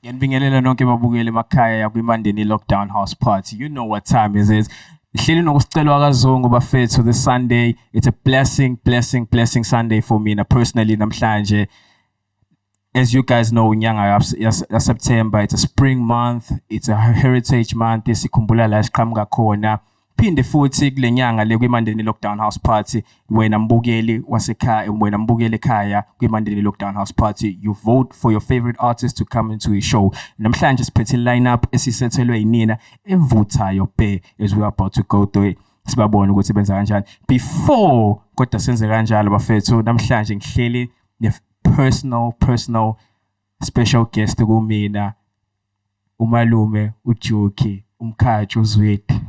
Ngiyanibingelela nonke babukeli emakhaya yakwimandeni lockdown house party. You know what time it is. Ihleli nokusicelwa kaZungu bafethu this Sunday. It's a blessing Sunday for me personally namhlanje. As you guys know, inyanga ya September, it's a spring month, it's a heritage month, isikhumbula la siqhamuka khona. Phinde futhi kule nyanga le kwimandeni lockdown house party, wena mbukeli wasekhaya, wena mbukeli ekhaya kwimandeni lockdown house party, you vote for your favorite artist to come into a show. Namhlanje siphethe lineup esisethelwe yinina evuthayo be as we are about to go through it. Sibabona ukuthi benza kanjani. Before kodwa senze kanjalo bafethu, namhlanje ngihleli personal special guest kumina, umalume uJoki umkhathi uZweti.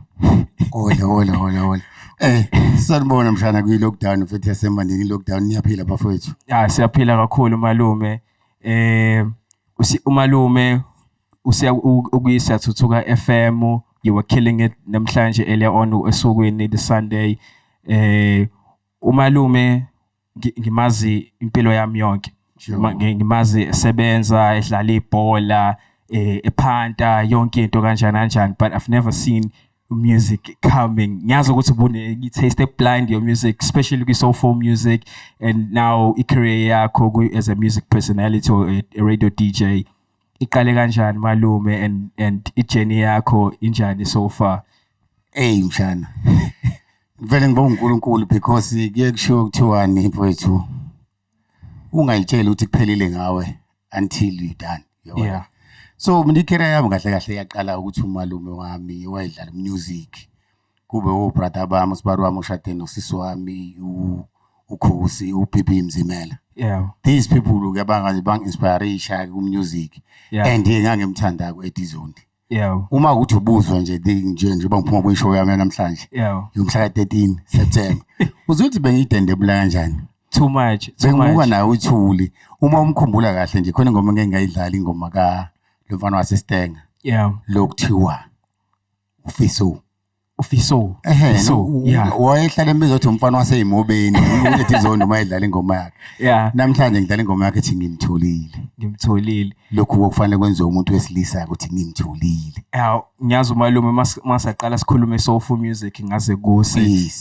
Hola. Sanibona mshana kwi lockdown mfethu yasemandeni lockdown niyaphila bafowethu. Siyaphila kakhulu malume. Umalume ukuyisathuka FM, you were killing it namhlanje earlier on esukwini the Sunday. Umalume ngimazi impilo yami yonke. Ngimazi esebenza edlala ibhola ephanta yonke into kanjani, but I've never seen music coming. Ngiyazi ukuthi ubone taste blind your music, especially with soulful music, and now i-career yakho as a music personality or a radio DJ iqale kanjani malume, and i-journey yakho injani so far? Mshana. Vele ngibonga uNkulunkulu because kuye kusho kuthiwani mfowethu ungayitshela ukuthi kuphelile ngawe until you done. Yeah. So mina i-career yami kahle yaqala ukuthi umalume wami wayedlala music. Kube obrother bami uSibari wami ushade nosisi wami uKhosi uPipi Mzimela. Yeah. These people ke bang-inspire isha ku-music. Yeah. And ngangimthanda ku-Etizondi. Yeah. Uma ukuthi ubuzwa nje nje bangiphuma kwishow yami namhlanje. Yeah. Yomhla 13 September. Uzothi bengiyidendebula kanjani? Too much. Bengibuka nawe uthuli. Uma umkhumbula kahle nje khona ingoma ngeke ngayidlala ingoma ka lo mfana waseStenga. Yeah. Lokuthiwa Ufiso. Yeah. Wayehlala embizothi umfana waseyimobeni uEtizondi uma edlala ingoma yakhe. Yeah. Namhlanje ngidlala ingoma yakhe ethi ngimtholile. Lokhu okufanele kwenziwe umuntu wesilisa ukuthi ngimtholile. Ngiyazi umalume masaqala sikhulume soulful music ngaze kusi.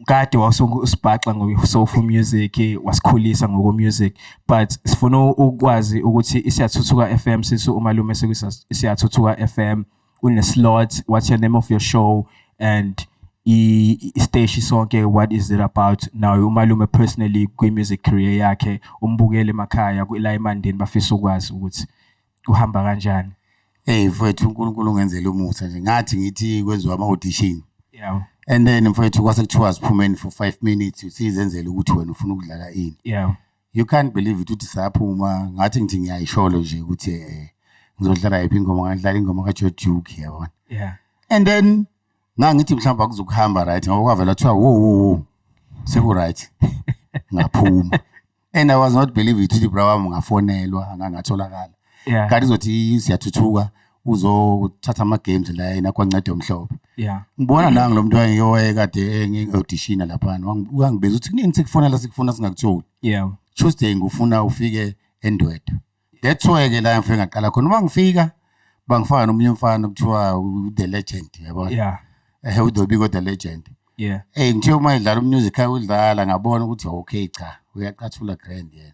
Kade wasibhaxa ngo-soulful music, wasikhulisa ngoko-music, but sifuna ukwazi ukuthi isiyathuthuka FM sithi umalume isiyathuthuka FM une-slot, what's your name of your show, and stage sonke, what is it about? Now umalume personally kwi-music career yakhe umbukele emakhaya la emandeni bafisa ukwazi ukuthi kuhamba kanjani. Mfowethu uNkulunkulu ungenzela umusa nje ngathi ngithi kwenziwa ama-audition. Yeah. And then mfowethu kwase kuthiwa siphumeni for 5 minutes usizenzele ukuthi wena ufuna ukudlala ini. Yeah. You can't believe it ukuthi saphuma ngathi ngithi ngiyayisholo nje ukuthi ngizodlala yiphi ingoma, ngidlala ingoma kaJoki yabona. Yeah. And then ngithi mhlawumbe kuzokuhamba right ngoba kwavela kuthiwa wo seku right ngaphuma. And I was not believe it ukuthi bra wami ngafonelwa angangatholakala. Yeah. Kanti izothi siyathuthuka uzothatha ama games la yena kwancede umhlobo. Yeah. Ngibona la ngilomntu wayekade ngi-audition lapha uyangibeza uthi kunini sikufonela sikufuna singakutholi. Yeah. Tuesday ngufuna ufike eNdwedwe. That's why ke la ngifika ngaqala khona uma ngifika bangifaka nomunye umfana kuthiwa the legend yabona. Yeah. Udobiko the legend. Yeah. Ngithe uma idlala umusic ayidlala ngabona ukuthi okay cha uyaqathula grand yena.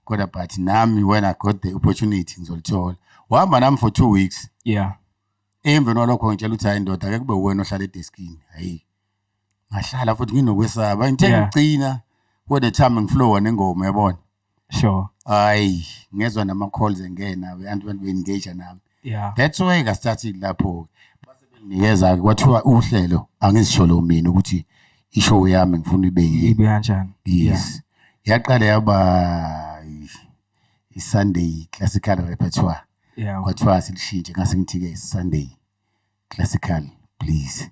Kodwa but nami when I got the opportunity ngizolithola. Wahamba nami for 2 weeks. Yeah. Emveni walokho ngitshela ukuthi hayi ndoda ake kube wena ohlala edeskini. Hayi. Ngahlala futhi nginokwesaba. Ngithe ngicina for the time ngiflow nengoma yabona. Sure. Hayi, ngezwe nama calls engena abantu be-engage nami. Yeah. That's why I started lapho. Base benikeza kwathiwa uhlelo angizisholo mina ukuthi ishow yami ngifuna ibe kanjani. Yes. Yaqala yaba i-Sunday classical repertoire. Yeah. Kwathiwa silishintshe ngase ngithi ke Sunday classical please.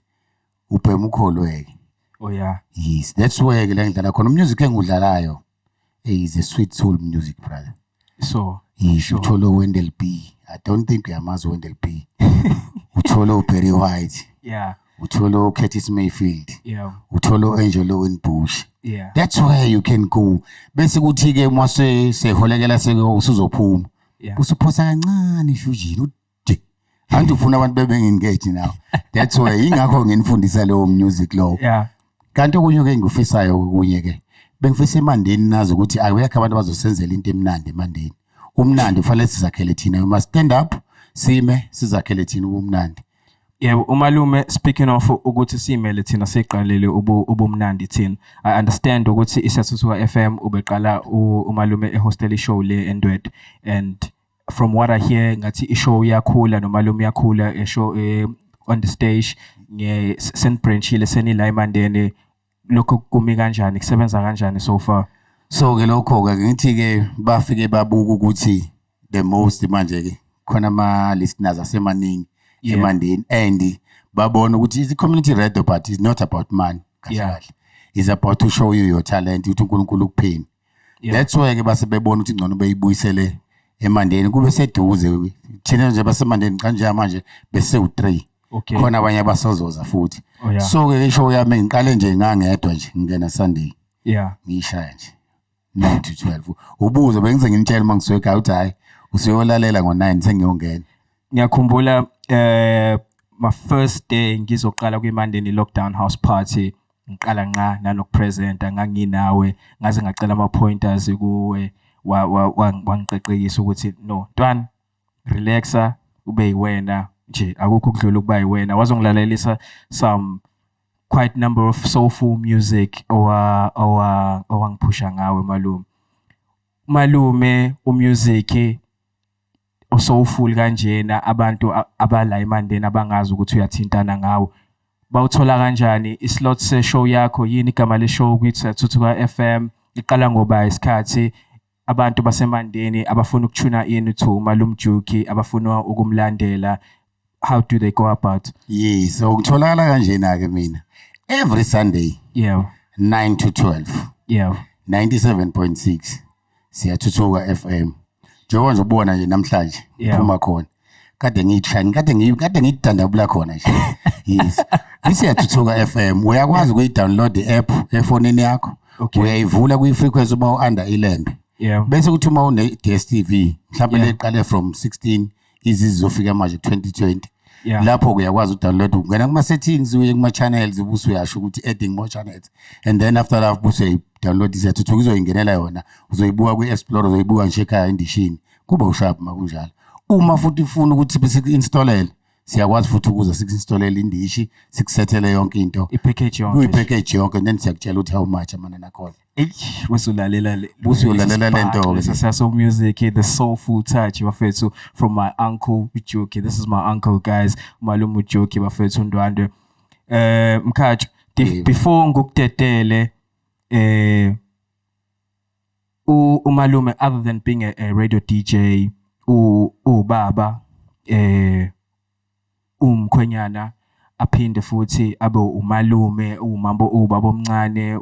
Ubhema ukholweke. Oh yeah. Yes, that's why ke la ngidlala khona music engudlalayo. Is a sweet soul music, brother. So, Utolo Wendell B. I don't think we are Wendell B. Utolo Perry White. Yeah. Utolo Curtis Mayfield. Yeah. Utolo Angelo in Bush. Yeah. That's where you can go. Bese kuthi ke mase seholekela seke usuzophuma. Yeah. Usuphosa kancane fusion ude. Antu ufuna abantu bebe engage now. That's why ingakho nginifundisa leyo music lo. Yeah. Kanti okunye ke ngifisayo kunye ke. Bengifisa emandeni nazo ukuthi awekho abantu abazosenzela into emnandi emandeni. Umnandi kufanele sizakhele thina. We must stand up, sime sizakhele thina ubumnandi. Yeah, umalume speaking of ukuthi simele thina siqalele ubumnandi thina. I understand ukuthi iSethuthuka FM ubeqala umalume ehostel show le eNdwedwe, and from what I hear ngathi ishow yakhula nomalume yakhula eshow on the stage senibranchile senila emandeni. Lokho kumi kanjani kusebenza kanjani so far? So ke lokho ke ngithi ke bafike babuka ukuthi the most manje ke khona ama listeners asemaningi emandeni, and babona ukuthi is community radio but it's not about money. Yeah. It's about to show you your talent, ukuthi uNkulunkulu ukuphini. That's why ke base bebona ukuthi ngcono beyibuyisele emandeni kube seduze. Thina nje basemandeni kanje manje bese u3. Okay. Khona abanye abasozoza futhi. Oh, yeah. So ke ishow yami ngiqale nje ngangedwa nje ngena Sunday. Yeah. Ngishaya nje 9 to 12. Ubuzo bengize nginitshela mangiswe ekhaya uthi hayi usuyolalela ngo9 sengiyongena. Ngiyakhumbula my first day ngizoqala kwimandeni lockdown house party, ngiqala nqa nanokupresenta nganginawe ngaze ngacela ama pointers kuwe wangiqeqekisa ukuthi no Ntwana relaxa ube yiwena nje akukho ukudlula ukuba yiwena. Wazongilalelisa some quite number of soulful music owangiphusha ngawe malume umusic soulful kanjena abantu abala emandeni abangazi ukuthi uyathintana ngawo bawuthola kanjani islot se show yakho yini igama le show kwiSethuthuka FM iqala ngoba isikhathi abantu basemandeni abafuna ukutuna in to Malume Juki abafuna ukumlandela, how do they go about? Yes, so ngitholakala kanjena ke mina every Sunday 9 to 12 97.6 Sethuthuka FM. Njengoba ngizobona nje namhlanje phuma khona kade ngiyithani kade ngiyidandabula khona nje. Yes, Sethuthuka FM uyakwazi ukuyi-download i-app efonini yakho, uyayivula kwi-frequency uma u-under 11 bese kuthi uma une-DSTV mhlawumbe leqale from 16 izizofika manje 2020 lapho uyakwazi udownload ungena kuma settings uye kuma channels ubuso uyasho ukuthi adding more channels, and then after that buso download iSethuthuka izoyingenela yona uzoyibuka kwi-Explorer uzoyibuka nje ekhaya endishini kuba usharp makunjalo. Uma futhi ufuna ukuthi bese-installele siyakwazi futhi ukuza sikuinstallele indishi sikusethele yonke into ipackage yonke, and then siyakutshela ukuthi how much amana nakhona. Usulalela lento ke Sicelo music, the soulful touch bafethu from my uncle Juki. This is my uncle guys, Malume Juki bafethu Ndwandwe. Mkhathi before ngokudedele umalume, other than being a radio DJ, ubaba umkhwenyana aphinde futhi abe umalume umambo ubaba omncane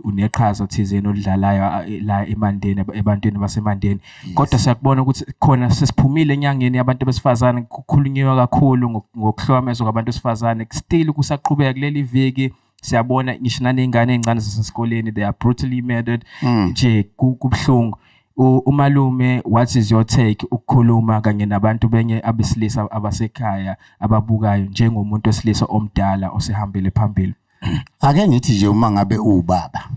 uneqhaza thizeni olidlalayo la emandeni ebantwini basemandeni. Kodwa siyakubona ukuthi khona sesiphumile enyangeni yabantu besifazane kukhulunywa kakhulu ngokuhlomezo kwabantu besifazane, still kusaqhubeka kuleli viki siyabona ngisho nanezingane ezincane zasesikoleni they are brutally murdered nje kubhlungu. Umalume, what is your take ukukhuluma kanye nabantu benye abesilisa abasekhaya ababukayo njengomuntu wesilisa omdala osehambile phambili? Ake ngithi nje uma ngabe ubaba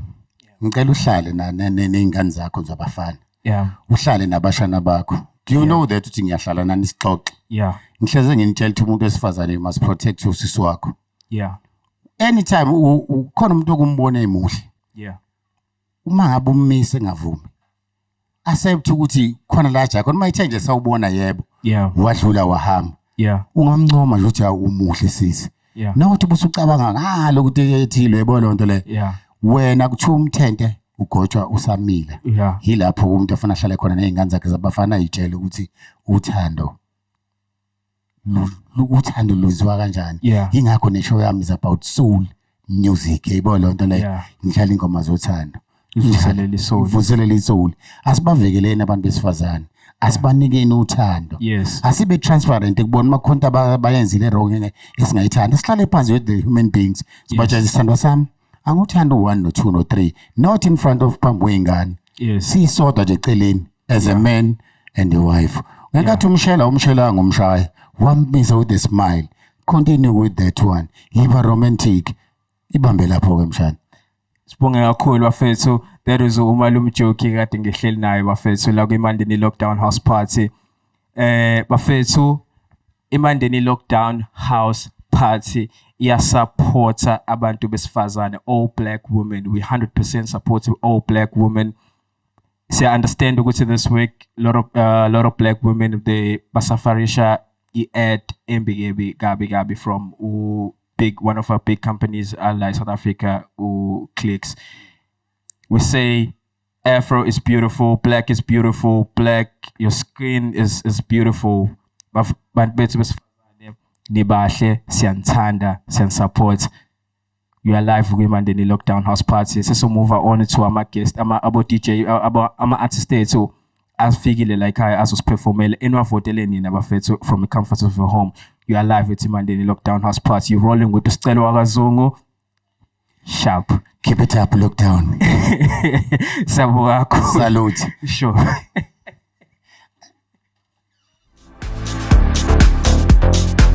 ngicela uhlale nezingane zakho zabafana, uhlale nabashana bakho. Do you know that uthi ngiyahlala nani sixoxe? Ngihleze nginitshela ukuthi umuntu wesifazane must protect usisi wakho. Anytime ukhona umuntu okumbona emuhle, uma ngabe ummise ngavumi accept ukuthi khona la jakho noma ithe nje sawubona yebo wadlula wahamba, ungamncoma nje ukuthi umuhle sisi, nokuthi busucabanga lokuthi ethile yebo lonto le, wena kuthiwa umthente ugotshwa usamile. Yilapho umuntu afuna ahlale khona nezingane zakhe zabafana ayitshele ukuthi uthando luzwa kanjani. Ingakho neshow yami is about soul music, yebo lonto le, ngihlala ingoma zothando vuselele isoul. Asibavekeleni abantu besifazane, asibanikeni uthando, asibe transparent ekubona makhonto abayenzile wrong esingayithanda. Sihlale phansi with the human beings sibatshela isithandwa sami anguthanda 1 no 2 no 3, not in front of phambi kwengane, sisodwa nje eceleni as a man and the wife. Ngenkathi umshela ngomshaya, wambisa with a smile. Continue with that one. Yiba romantic. Ibambe lapho ke mshana. Sibonge kakhulu bafethu. That is umalume Joki kade ngihleli naye bafethu la kwiMandeni Lockdown House Party. Bafethu iMandeni Lockdown House Party iyasupporta abantu besifazane, all black women. We 100% support all black women. So I understand ukuthi this week a lot of black women they basafarisha ad gabi from one of our big companies like South Africa clicks. We say Afro is beautiful, black is beautiful, black your skin is beautiful. But bethu besifazane nibahle siyanthanda siyansupport. You are live kwiMandeni Lockdown House Party. So move on to our guest, abo DJ, ama artist so as figile like I as was performele enwavotele nina bafethu from the comfort of your home. You are live with iMandeni Lockdown House Party. You rolling with the Sicelo Zungu. Sharp. Keep it up, lockdown. Salute. Salute. Sure.